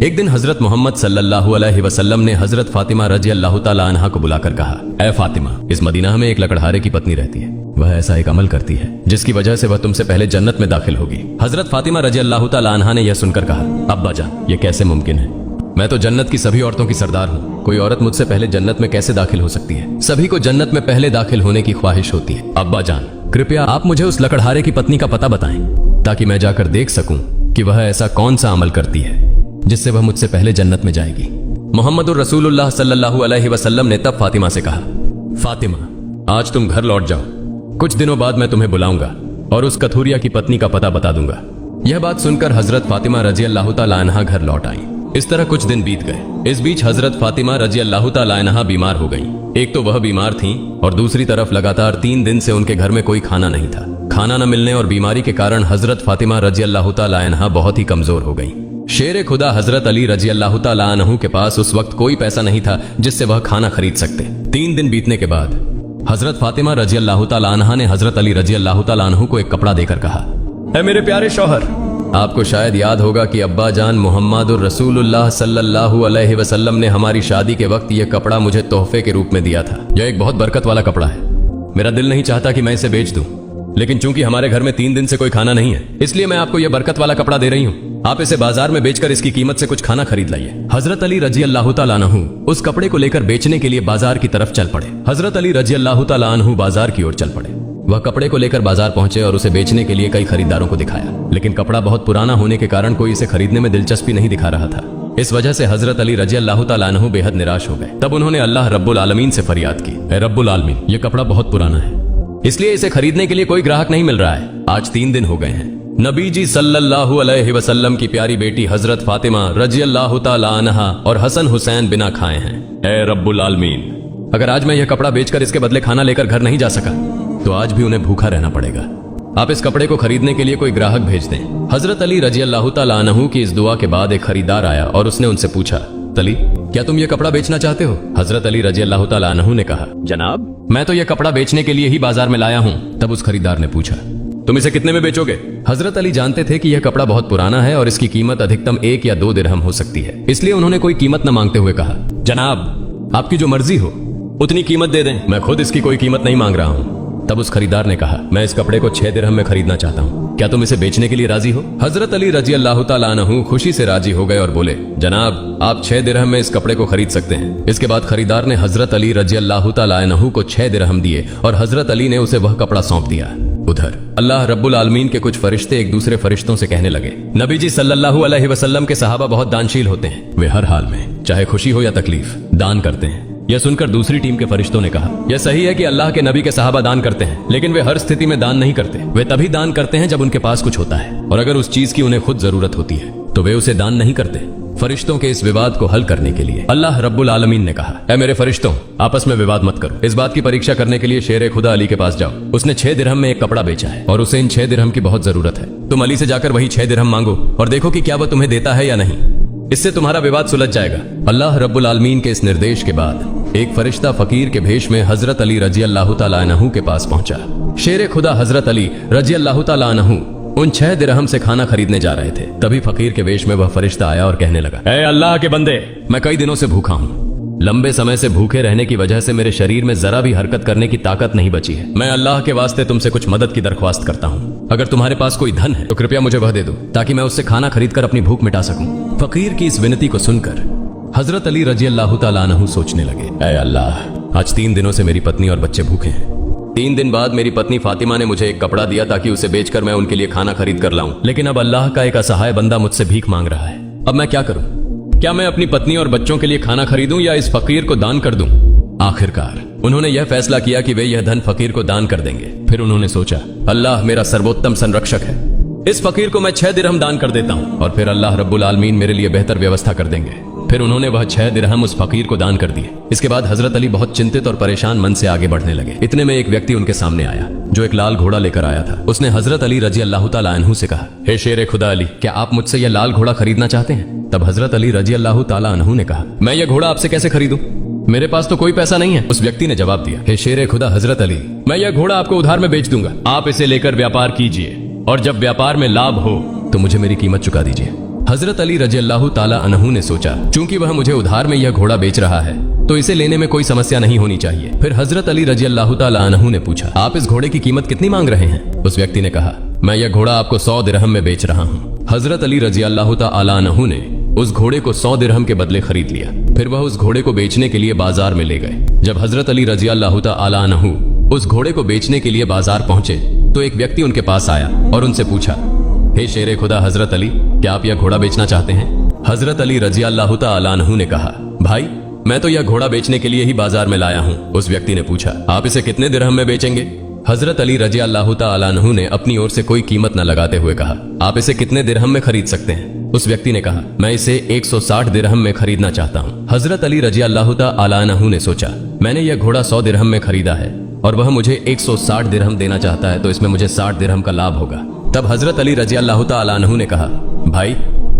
एक दिन हजरत मोहम्मद सल्लल्लाहु अलैहि वसल्लम ने हजरत फातिमा रजी अल्लाह ताला अन्हा को बुलाकर कहा, ऐ फातिमा, इस मदीना में एक लकड़हारे की पत्नी रहती है। वह ऐसा एक अमल करती है जिसकी वजह से वह तुमसे पहले जन्नत में दाखिल होगी। हजरत फातिमा रजी अल्लाह ताला अन्हा ने यह सुनकर कहा, अब्बा जान, ये कैसे मुमकिन है? मैं तो जन्नत की सभी औरतों की सरदार हूँ। कोई औरत मुझसे पहले जन्नत में कैसे दाखिल हो सकती है? सभी को जन्नत में पहले दाखिल होने की ख्वाहिश होती है। अब्बा जान, कृपया आप मुझे उस लकड़हारे की पत्नी का पता बताएं ताकि मैं जाकर देख सकूं कि वह ऐसा कौन सा अमल करती है जिससे वह मुझसे पहले जन्नत में जाएगी। मोहम्मदुर रसूलुल्लाह सल्लल्लाहु अलैहि वसल्लम ने तब फातिमा से कहा, फातिमा, आज तुम घर लौट जाओ। कुछ दिनों बाद मैं तुम्हें बुलाऊंगा और उस कथूरिया की पत्नी का पता बता दूंगा। यह बात सुनकर हजरत फातिमा रजी अल्लाह ताला अन्हा घर लौट आई। इस तरह कुछ दिन बीत गए। इस बीच हजरत फातिमा रजी अल्लाह ताला अन्हा बीमार हो गई। एक तो वह बीमार थीं और दूसरी तरफ लगातार 3 दिन से उनके घर में कोई खाना नहीं था। खाना न मिलने और बीमारी के कारण हजरत फातिमा रजी अल्लाह ताला अन्हा बहुत ही कमजोर हो गई। शेर खुदा हजरत अली रजी अल्लाह ताला अन्हु के पास उस वक्त कोई पैसा नहीं था जिससे वह खाना खरीद सकते। 3 दिन बीतने के बाद हजरत फातिमा रजी अल्लाह ताला अन्हा ने हजरत अली रजी अल्लाह ताला अन्हु को एक कपड़ा देकर कहा, ऐ मेरे प्यारे शौहर, आपको शायद याद होगा कि अब्बा जान मोहम्मदुर रसूलुल्लाह सल्लल्लाहु अलैहि वसल्लम ने हमारी शादी के वक्त यह कपड़ा मुझे तोहफे के रूप में दिया था। यह एक बहुत बरकत वाला कपड़ा है। मेरा दिल नहीं चाहता कि मैं इसे बेच दूं, लेकिन चूंकि हमारे घर में 3 दिन से कोई खाना नहीं है, इसलिए मैं आपको यह बरकत वाला कपड़ा दे रही हूँ। आप इसे बाजार में बेचकर इसकी कीमत से कुछ खाना खरीद लाइए। हजरत अली रजी अल्लाह ताला अन्हु उस कपड़े को लेकर बेचने के लिए बाजार की तरफ चल पड़े। हजरत अली रजी अल्लाह ताला अन्हु बाजार की ओर चल पड़े। वह कपड़े को लेकर बाजार पहुंचे और उसे बेचने के लिए कई खरीदारों को दिखाया, लेकिन कपड़ा बहुत पुराना होने के कारण कोई इसे खरीदने में दिलचस्पी नहीं दिखा रहा था। इस वजह से हजरत अली रजी अल्लाह ताला अन्हु बेहद निराश हो गए। तब उन्होंने अल्लाह रब्बुल आलमीन से फरियाद की, ऐ रब्बुल आलमीन, ये कपड़ा बहुत पुराना है, इसलिए इसे खरीदने के लिए कोई ग्राहक नहीं मिल रहा है। आज 3 दिन हो गए हैं। नबी जी सल्लल्लाहु अलैहि वसल्लम की प्यारी बेटी हजरत फातिमा रजी अल्लाह ताला अन्हा और हसन हुसैन बिना खाए हैं। ऐ रब्बुल आलमीन, अगर आज मैं यह कपड़ा बेचकर इसके बदले खाना लेकर घर नहीं जा सका तो आज भी उन्हें भूखा रहना पड़ेगा। आप इस कपड़े को खरीदने के लिए कोई ग्राहक भेज दें। हजरत अली रजी अल्लाह ताला अन्हु की इस दुआ के बाद एक खरीदार आया और उसने उनसे पूछा, तली, क्या तुम यह कपड़ा बेचना चाहते हो? हजरत अली रजी अल्लाह ताला अन्हु ने कहा, जनाब, मैं तो यह कपड़ा बेचने के लिए ही बाजार में लाया हूँ। तब उस खरीदार ने पूछा, तुम इसे कितने में बेचोगे? हजरत अली जानते थे कि यह कपड़ा बहुत पुराना है और इसकी कीमत अधिकतम 1 या 2 दिरहम हो सकती है, इसलिए उन्होंने कोई कीमत न मांगते हुए कहा, जनाब, आपकी जो मर्जी हो उतनी कीमत दे दें, मैं खुद इसकी कोई कीमत नहीं मांग रहा हूँ। तब उस खरीदार ने कहा, मैं इस कपड़े को 6 दिरहम में खरीदना चाहता हूँ, क्या तुम इसे बेचने के लिए राजी हो? हजरत अली रजी अल्लाह ताला अन्हु खुशी से राजी हो गए और बोले, जनाब, आप 6 दिरहम में इस कपड़े को खरीद सकते हैं। इसके बाद खरीदार ने हजरत अली रजी अल्लाह ताला अन्हु को 6 दिरहम दिए और हजरत अली ने उसे वह कपड़ा सौंप दिया। उधर अल्लाह रब्बुल आलमीन के कुछ फरिश्ते एक दूसरे फरिश्तों से कहने लगे, नबी जी सल्लल्लाहु अलैहि वसल्लम के सहाबा बहुत दानशील होते हैं। वे हर हाल में, चाहे खुशी हो या तकलीफ, दान करते हैं। यह सुनकर दूसरी टीम के फरिश्तों ने कहा, यह सही है कि अल्लाह के नबी के सहाबा दान करते हैं, लेकिन वे हर स्थिति में दान नहीं करते। वे तभी दान करते हैं जब उनके पास कुछ होता है, और अगर उस चीज की उन्हें खुद जरूरत होती है तो वे उसे दान नहीं करते। फरिश्तों के इस विवाद को हल करने के लिए अल्लाह रब्बुल आलमीन ने कहा, ऐ मेरे फरिश्तों, आपस में विवाद मत करो। इस बात की परीक्षा करने के लिए शेर खुदा अली के पास जाओ। उसने 6 दिरहम में एक कपड़ा बेचा है और उसे इन 6 दिरहम की बहुत जरूरत है। तुम अली से जाकर वही 6 दिरहम मांगो और देखो कि क्या वह तुम्हें देता है या नहीं। इससे तुम्हारा विवाद सुलझ जाएगा। अल्लाह रब्बुल आलमीन के इस निर्देश के बाद एक फरिश्ता फकीर के भेष में हजरत अली रजी अल्लाह ताला अन्हु के पास पहुंचा। शेर खुदा हजरत अली रजी अल्लाह ताला अन्हु उन 6 दिरहम से खाना खरीदने जा रहे थे। तभी फकीर के वेश में वह फरिश्ता आया और कहने लगा, ऐ अल्लाह के बंदे, मैं कई दिनों से भूखा हूँ। लंबे समय से भूखे रहने की वजह से मेरे शरीर में जरा भी हरकत करने की ताकत नहीं बची है। मैं अल्लाह के वास्ते तुमसे कुछ मदद की दरख्वास्त करता हूँ। अगर तुम्हारे पास कोई धन है तो कृपया मुझे वह दे दो ताकि मैं उससे खाना खरीद कर अपनी भूख मिटा सकूं। फकीर की इस विनती को सुनकर हजरत अली रजी अल्लाह ताला अन्हु सोचने लगे, ऐ अल्लाह, आज 3 दिनों से मेरी पत्नी और बच्चे भूखे हैं। 3 दिन बाद मेरी पत्नी फातिमा ने मुझे एक कपड़ा दिया ताकि उसे बेचकर मैं उनके लिए खाना खरीद कर लाऊं, लेकिन अब अल्लाह का एक असहाय बंदा मुझसे भीख मांग रहा है। अब मैं क्या करूं? क्या मैं अपनी पत्नी और बच्चों के लिए खाना खरीदूं या इस फकीर को दान कर दूं? आखिरकार उन्होंने यह फैसला किया कि वे यह धन फकीर को दान कर देंगे। फिर उन्होंने सोचा, अल्लाह मेरा सर्वोत्तम संरक्षक है, इस फकीर को मैं 6 दिरहम दान कर देता हूं और फिर अल्लाह रब्बुल आलमीन मेरे लिए बेहतर व्यवस्था कर देंगे। फिर उन्होंने वह 6 दिरहम उस फकीर को दान कर दिए। इसके बाद हजरत अली बहुत चिंतित और परेशान मन से आगे बढ़ने लगे। इतने में एक व्यक्ति उनके सामने आया जो एक लाल घोड़ा लेकर आया था। उसने हजरत अली रजी अल्लाह ताला अन्हु से कहा, हे शेर खुदा अली, क्या आप मुझसे यह लाल घोड़ा खरीदना चाहते हैं? तब हजरत अली रजी अल्लाह ताला अन्हु ने कहा, मैं यह घोड़ा आपसे कैसे खरीदूं? मेरे पास तो कोई पैसा नहीं है। उस व्यक्ति ने जवाब दिया, हे शेर खुदा हजरत अली, मैं यह घोड़ा आपको उधार में बेच दूंगा। आप इसे लेकर व्यापार कीजिए और जब व्यापार में लाभ हो तो मुझे मेरी कीमत चुका दीजिए। हजरत अली रजी अल्लाह ताला अन्हु ने सोचा, चूंकि वह मुझे उधार में यह घोड़ा बेच रहा है तो इसे लेने में कोई समस्या नहीं होनी चाहिए। फिर हजरत अली रजी अल्लाह ताला अन्हु ने पूछा, आप इस घोड़े की कीमत कितनी मांग रहे हैं? उस व्यक्ति ने कहा, मैं यह घोड़ा आपको 100 दिरहम में बेच रहा हूँ। हजरत अली रजी अल्लाह ताला अन्हु ने उस घोड़े को 100 दिरहम के बदले खरीद लिया। फिर वह उस घोड़े को बेचने के लिए बाजार में ले गए। जब हजरत अली रजी अल्लाह ताला अन्हु उस घोड़े को बेचने के लिए बाजार पहुंचे तो एक व्यक्ति उनके पास आया और उनसे पूछा, हे शेरे खुदा हजरत अली, क्या आप यह घोड़ा बेचना चाहते हैं? हजरत अली रजी अल्लाह ताला अन्हु ने कहा, भाई मैं तो यह घोड़ा बेचने के लिए ही बाजार में लाया हूँ। उस व्यक्ति ने पूछा, आप इसे कितने दिरहम में बेचेंगे? हजरत अली रजी अल्लाह ताला अन्हु ने अपनी ओर से कोई कीमत न लगाते हुए कहा, आप इसे कितने दिरहम में खरीद सकते हैं? उस व्यक्ति ने कहा, मैं इसे 160 दिरहम में खरीदना चाहता हूँ। हजरत अली रजी अल्लाह ताला अन्हु ने सोचा, मैंने यह घोड़ा 100 दिरहम में खरीदा है और वह मुझे 160 दिरहम देना चाहता है, तो इसमें मुझे 60 दिरहम का लाभ होगा। तब हजरत अली रजी अल्लाह ताला अन्हु ने कहा, भाई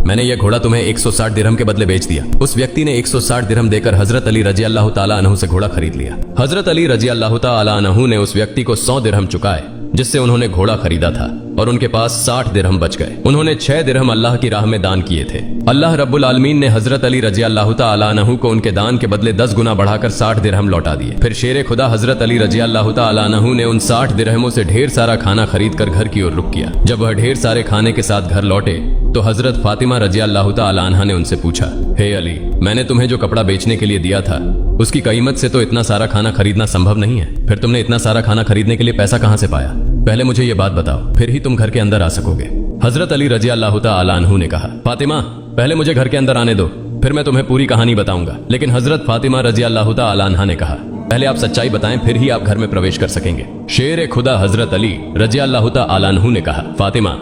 मैंने यह घोड़ा तुम्हें 160 दिरहम के बदले बेच दिया। उस व्यक्ति ने 160 दिरहम देकर हजरत अली रजी अल्लाह ताला अन्हु से घोड़ा खरीद लिया। हजरत अली रजी अल्लाह ताला अन्हु ने उस व्यक्ति को 100 दिरहम चुकाए जिससे उन्होंने घोड़ा खरीदा था और उनके पास 60 दिरहम बच गए। उन्होंने 6 दिरहम अल्लाह की राह में दान किए थे। अल्लाह रब्बुल आलमीन ने हजरत अली रजी अल्लाह ताला अन्हु को उनके दान के बदले 10 गुना बढ़ाकर 60 दिरहम लौटा दिए। फिर शेर खुदा हजरत अली रजी अल्लाह ताला अन्हु ने उन 60 दिरहमों से ढेर सारा खाना खरीद कर घर की ओर रुख किया। जब वह ढेर सारे खाने के साथ घर लौटे तो हजरत फातिमा रजी अल्लाह ताला अन्हा ने उनसे पूछा, हे अली, मैंने तुम्हें जो कपड़ा बेचने के लिए दिया था उसकी कीमत से तो इतना सारा खाना खरीदना संभव नहीं है। फिर तुमने इतना सारा खाना खरीदने के लिए पैसा कहां से पाया? पहले मुझे ये बात बताओ, फिर ही तुम घर के अंदर आ सकोगे। हजरत अली रजी अल्लाह ताला अन्हु ने कहा, फातिमा पहले मुझे घर के अंदर आने दो, फिर मैं तुम्हें पूरी कहानी बताऊंगा। लेकिन हजरत फातिमा रजी अल्लाह ताला अन्हा ने कहा, पहले आप सच्चाई बताएं, फिर ही आप घर में प्रवेश कर सकेंगे। शेर खुदा हजरत अली रजी अल्लाह ताला अन्हु ने कहा, फातिमा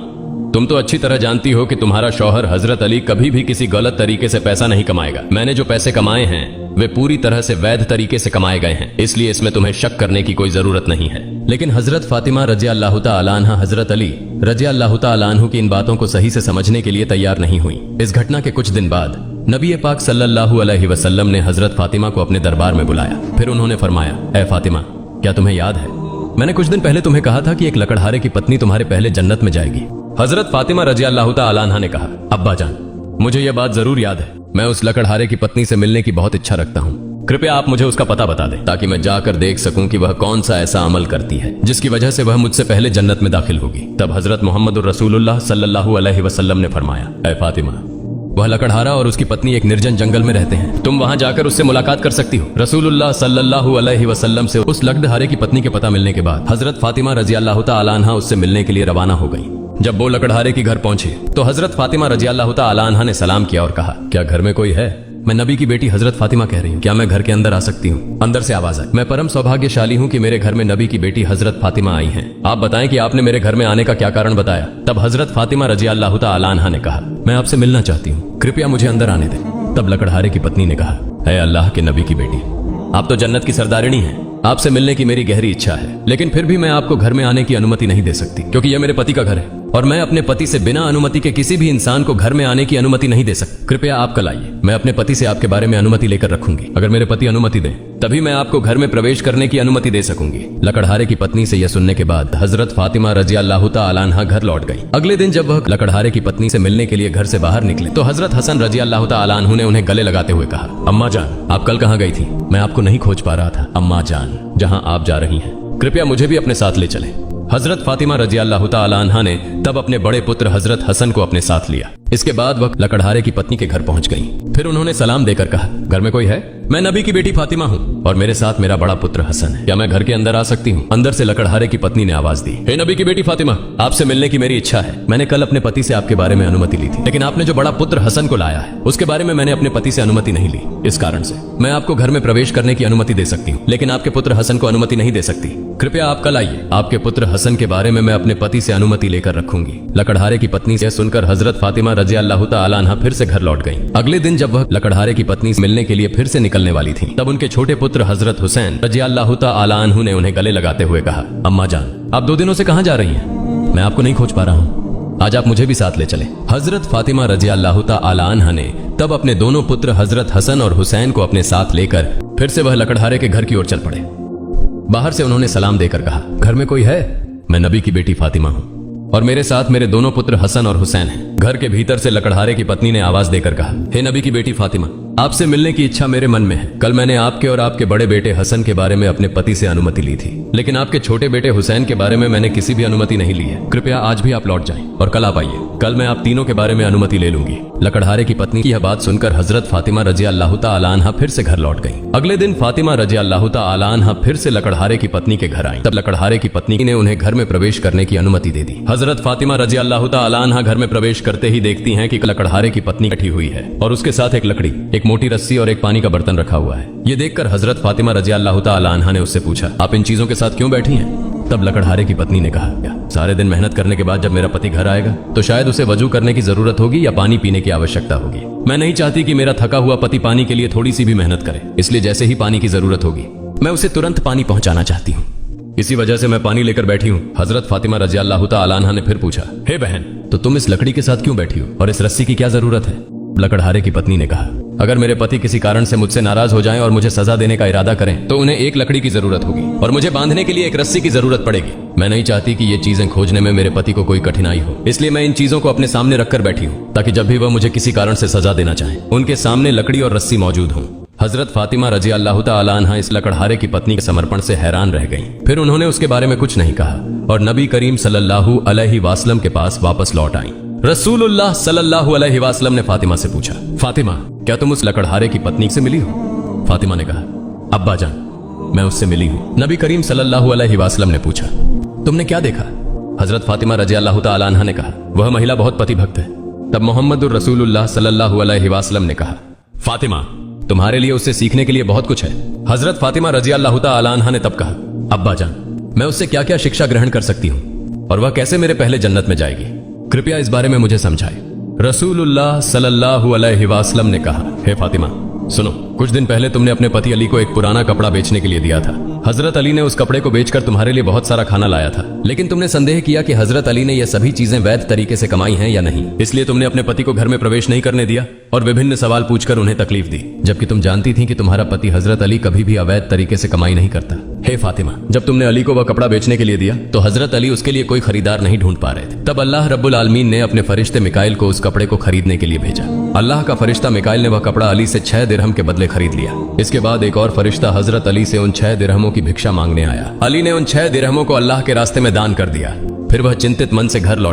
तुम तो अच्छी तरह जानती हो कि तुम्हारा शौहर हजरत अली कभी भी किसी गलत तरीके से पैसा नहीं कमाएगा। मैंने जो पैसे कमाए हैं वे पूरी तरह से वैध तरीके से कमाए गए हैं, इसलिए इसमें तुम्हें शक करने की कोई जरूरत नहीं है। लेकिन हजरत फातिमा रजी अल्लाह ताला अन्हा हजरत अली रजी अल्लाह ताला अन्हु की इन बातों को सही से समझने के लिए तैयार नहीं हुई। इस घटना के कुछ दिन बाद नबी पाक सल्लल्लाहु अलैहि वसल्लम ने हजरत फातिमा को अपने दरबार में बुलाया। फिर उन्होंने फरमाया, ए फातिमा, क्या तुम्हें याद है मैंने कुछ दिन पहले तुम्हें कहा था कि एक लकड़हारे की पत्नी तुम्हारे पहले जन्नत में जाएगी? हजरत फातिमा रजी अल्लाह ताला अन्हा ने कहा, अब्बा जान, मुझे यह बात जरूर याद है। मैं उस लकड़हारे की पत्नी से मिलने की बहुत इच्छा रखता हूँ। कृपया आप मुझे उसका पता बता दें ताकि मैं जाकर देख सकूं कि वह कौन सा ऐसा अमल करती है जिसकी वजह से वह मुझसे पहले जन्नत में दाखिल होगी। तब हजरत मोहम्मद रसूलुल्लाह सल्लल्लाहु अलैहि वसल्लम ने फरमाया, ऐ फातिमा, वह लकड़हारा और उसकी पत्नी एक निर्जन जंगल में रहते हैं, तुम वहां जाकर उससे मुलाकात कर सकती हो। रसूलुल्लाह सल्लल्लाहु अलैहि वसल्लम से उस लकड़हारे की पत्नी के पता मिलने के बाद हजरत फातिमा रजी अल्लाह ताला अन्हा उससे मिलने के लिए रवाना हो गई। जब वो लकड़हारे की घर पहुंची तो हजरत फातिमा रजी अल्लाह ताला अन्हा ने सलाम किया और कहा, क्या घर में कोई है? मैं नबी की बेटी हजरत फातिमा कह रही हूँ, क्या मैं घर के अंदर आ सकती हूँ? अंदर से आवाज आई, मैं परम सौभाग्यशाली हूँ कि मेरे घर में नबी की बेटी हजरत फातिमा आई हैं। आप बताएं कि आपने मेरे घर में आने का क्या कारण बताया? तब हजरत फातिमा रजी अल्लाह ताला अन्हा ने कहा, मैं आपसे मिलना चाहती हूँ, कृपया मुझे अंदर आने दें। तब लकड़हारे की पत्नी ने कहा, है अल्लाह के नबी की बेटी, आप तो जन्नत की सरदारिणी हैं, आपसे मिलने की मेरी गहरी इच्छा है, लेकिन फिर भी मैं आपको घर में आने की अनुमति नहीं दे सकती क्योंकि यह मेरे पति का घर है और मैं अपने पति से बिना अनुमति के किसी भी इंसान को घर में आने की अनुमति नहीं दे सकती। कृपया आप कल आइए, मैं अपने पति से आपके बारे में अनुमति लेकर रखूंगी। अगर मेरे पति अनुमति दें तभी मैं आपको घर में प्रवेश करने की अनुमति दे सकूंगी। लकड़हारे की पत्नी से यह सुनने के बाद हजरत फातिमा रजी अल्लाह ताला अन्हा घर लौट गई। अगले दिन जब वह लकड़हारे की पत्नी से मिलने के लिए घर से बाहर निकले तो हजरत हसन रजी अल्लाह ताला अन्हु ने उन्हें गले लगाते हुए कहा, अम्मा जान, आप कल कहाँ गई थी? मैं आपको नहीं खोज पा रहा था। अम्मा जान, जहाँ आप जा रही हैं कृपया मुझे भी अपने साथ ले चलें। हजरत फातिमा रजी अल्लाह ताला अन्हा ने तब अपने बड़े पुत्र हजरत हसन को अपने साथ लिया। इसके बाद वह लकड़हारे की पत्नी के घर पहुंच गई। फिर उन्होंने सलाम देकर कहा, घर में कोई है? मैं नबी की बेटी फातिमा हूँ और मेरे साथ मेरा बड़ा पुत्र हसन है, क्या मैं घर के अंदर आ सकती हूँ? अंदर से लकड़हारे की पत्नी ने आवाज दी, हे नबी की बेटी फातिमा, आपसे मिलने की मेरी इच्छा है। मैंने कल अपने पति से आपके बारे में अनुमति ली थी, लेकिन आपने जो बड़ा पुत्र हसन को लाया है उसके बारे में मैंने अपने पति से अनुमति नहीं ली। इस कारण से मैं आपको घर में प्रवेश करने की अनुमति दे सकती हूँ, लेकिन आपके पुत्र हसन को अनुमति नहीं दे सकती। कृपया आप कल आइए, आपके पुत्र हसन के बारे में मैं अपने पति से अनुमति लेकर रखूंगी। लकड़हारे की पत्नी से सुनकर हजरत फातिमा रजी अल्लाह ताला अन्हा फिर से घर लौट गईं। अगले दिन जब वह लकड़हारे की पत्नी से मिलने के लिए फिर से निकलने वाली थी तब उनके छोटे पुत्र हजरत हुसैन रजी अल्लाह ताला अन्हु ने उन्हें गले लगाते हुए कहा, अम्मा जान, आप 2 दिनों से कहाँ जा रही हैं? मैं आपको नहीं खोज पा रहा हूँ, आज आप मुझे भी साथ ले चले। हजरत फातिमा रजी अल्लाह ताला अन्हा ने तब अपने दोनों पुत्र हजरत हसन और हुसैन को अपने साथ लेकर फिर से वह लकड़हारे के घर की ओर चल पड़े। बाहर से उन्होंने सलाम देकर कहा, घर में कोई है? मैं नबी की बेटी फातिमा हूँ और मेरे साथ मेरे दोनों पुत्र हसन और हुसैन हैं। घर के भीतर से लकड़हारे की पत्नी ने आवाज देकर कहा, हे नबी की बेटी फातिमा, आपसे मिलने की इच्छा मेरे मन में है। कल मैंने आपके और आपके बड़े बेटे हसन के बारे में अपने पति से अनुमति ली थी, लेकिन आपके छोटे बेटे हुसैन के बारे में मैंने किसी भी अनुमति नहीं ली है। कृपया आज भी आप लौट जाएं और कल आप आइए। कल मैं आप तीनों के बारे में अनुमति ले लूंगी। लकड़हारे की पत्नी की यह बात सुनकर हजरत फातिमा रजी अल्लाह तआला अन्हा फिर से घर लौट गईं। अगले दिन फातिमा रजी अल्लाह तआला अन्हा फिर से लकड़हारे की पत्नी के घर आईं। तब लकड़हारे की पत्नी ने उन्हें घर में प्रवेश करने की अनुमति दे दी। हजरत फातिमा रजी अल्लाह तआला अन्हा घर में प्रवेश करते ही देखती हैं कि लकड़हारे की पत्नी बैठी हुई है और उसके साथ एक लकड़ी, एक मोटी रस्सी और एक पानी का बर्तन रखा हुआ है। ये देखकर हजरत फातिमा रजी अल्लाह तआला अन्हा ने उससे पूछा, आप इन चीजों के साथ क्यों बैठी हैं? तब लकड़हारे की पत्नी ने कहा, सारे दिन मेहनत करने के बाद जब मेरा पति घर आएगा तो शायद उसे वजू करने की जरूरत होगी या पानी पीने की आवश्यकता होगी। मैं नहीं चाहती कि मेरा थका हुआ पति पानी के लिए थोड़ी सी भी मेहनत करे, इसलिए जैसे ही पानी की जरूरत होगी मैं उसे तुरंत पानी पहुंचाना चाहती हूँ। इसी वजह से मैं पानी लेकर बैठी हूँ। हजरत फातिमा रजी अल्लाह तआला अन्हा ने फिर पूछा, हे बहन, तो तुम इस लकड़ी के साथ क्यों बैठी हो और इस रस्सी की क्या जरूरत है? लकड़हारे की पत्नी ने कहा, अगर मेरे पति किसी कारण से मुझसे नाराज हो जाएं और मुझे सजा देने का इरादा करें तो उन्हें एक लकड़ी की जरूरत होगी और मुझे बांधने के लिए एक रस्सी की जरूरत पड़ेगी। मैं नहीं चाहती कि ये चीजें खोजने में मेरे पति को कोई कठिनाई हो, इसलिए मैं इन चीजों को अपने सामने रखकर बैठी हूँ ताकि जब भी वह मुझे किसी कारण से सजा देना चाहें उनके सामने लकड़ी और रस्सी मौजूद हो। हजरत फातिमा रजी अल्लाह तआला अन्हा इस लकड़हारे की पत्नी के समर्पण से हैरान रह गईं। फिर उन्होंने उसके बारे में कुछ नहीं कहा और नबी करीम सल्लल्लाहु अलैहि वसल्लम के पास वापस लौट आईं। रसूलुल्लाह सल्लल्लाहु अलैहि वसल्लम ने फातिमा से पूछा, फातिमा, क्या तुम उस लकड़हारे की पत्नी से मिली हो? फातिमा ने कहा, अब्बा जान, मैं उससे मिली हूँ। नबी करीम सल्लल्लाहु अलैहि वसल्लम ने पूछा, तुमने क्या देखा? हजरत फातिमा रजी अल्लाह तआला अन्हा ने कहा, वह महिला बहुत पतिभक्त है। तब मोहम्मदुर रसूलुल्लाह सल्लल्लाहु अलैहि वसल्लम ने कहा, फातिमा, तुम्हारे लिए उससे सीखने के लिए बहुत कुछ है। हजरत फातिमा रजी अल्लाह तआला अन्हा ने तब कहा, अब्बा जान, मैं उससे क्या क्या शिक्षा ग्रहण कर सकती हूँ और वह कैसे मेरे पहले जन्नत में जाएगी? कृपया इस बारे में मुझे समझाए। रसूलुल्लाह सल्लल्लाहु अलैहि वसल्लम ने कहा, हे फातिमा, सुनो, कुछ दिन पहले तुमने अपने पति अली को एक पुराना कपड़ा बेचने के लिए दिया था। हजरत अली ने उस कपड़े को बेचकर तुम्हारे लिए बहुत सारा खाना लाया था, लेकिन तुमने संदेह किया कि हजरत अली ने यह सभी चीजें वैध तरीके से कमाई हैं या नहीं, इसलिए तुमने अपने पति को घर में प्रवेश नहीं करने दिया और विभिन्न सवाल पूछकर उन्हें तकलीफ दी, जबकि तुम जानती थी कि तुम्हारा पति हजरत अली कभी भी अवैध तरीके से कमाई नहीं करता। हे फातिमा, जब तुमने अली को वह कपड़ा बेचने के लिए दिया तो हजरत अली उसके लिए कोई खरीदार नहीं ढूंढ पा रहे थे। तब अल्लाह रब्बुल आलमीन ने अपने फरिश्ते मिकाइल को उस कपड़े को खरीदने के लिए भेजा। अल्लाह का फरिश्ता मिकाइल ने वह कपड़ा अली से 6 दिरहम के बदले खरीद लिया। इसके बाद एक और फरिश्ता हजरत अली से उन 6 दिरहमों की भिक्षा मांगने आया। अली ने उन 6 दिरहमों को अल्लाह के रास्ते में दान कर दिया। फिर वह चिंतित मन से घर लौट